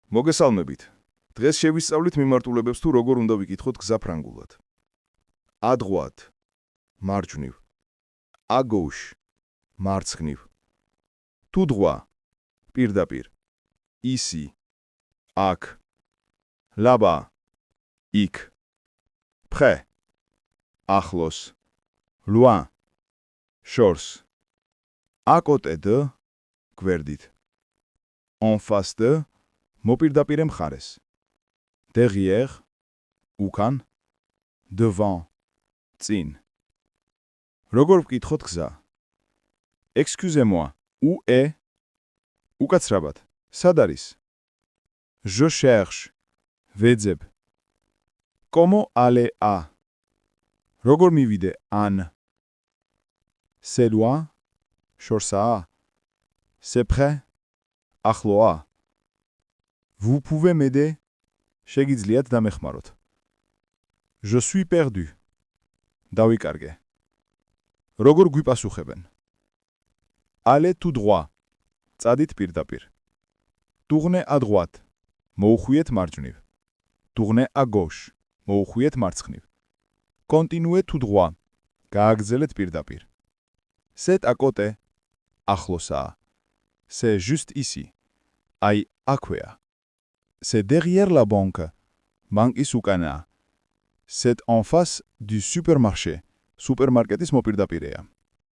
მოგესალმებით. დღეს შევისწავლით მიმართულებებს თუ როგორ უნდა ვიკითხოთ გზა ფრანგულად. À droite, მარჯვნივ. À gauche, მარცხნივ. Tout droit, პირდაპირ. Ici, აქ. Là-bas, იქ. Près, ახლოს. Loin, შორს. À côté de, გვერდით. En face de, მოპირდაპირე მხარეს. Derrière, უკან. Devant, წინ. როგორ ვკითხოთ გზა? Excusez-moi, où est? უკაცრავად, სად არის? Je cherche, ვეძებ. Comment aller à? როგორ მივიდე ან? C'est loin, შორსაა. C'est près, ახლოა. Vous pouvez m'aider? შეგიძლიათ დამეხმაროთ. Je suis perdu. დავიკარგე. როგორ გვიპასუხებენ? Allez tout droit. წადით პირდაპირ. Tournez à droite. მოუხვიეთ მარჯვნივ. Tournez à gauche. მოუხვიეთ მარცხნივ. Continuez tout droit. გააგრძელეთ პირდაპირ. C'est à côté. ახლოსაა. C'est juste ici. აი, აქვეა. C'est derrière la banque. ბანკის უკანაა. C'est en face du supermarché. სუპერმარკეტის მოპირდაპირეა.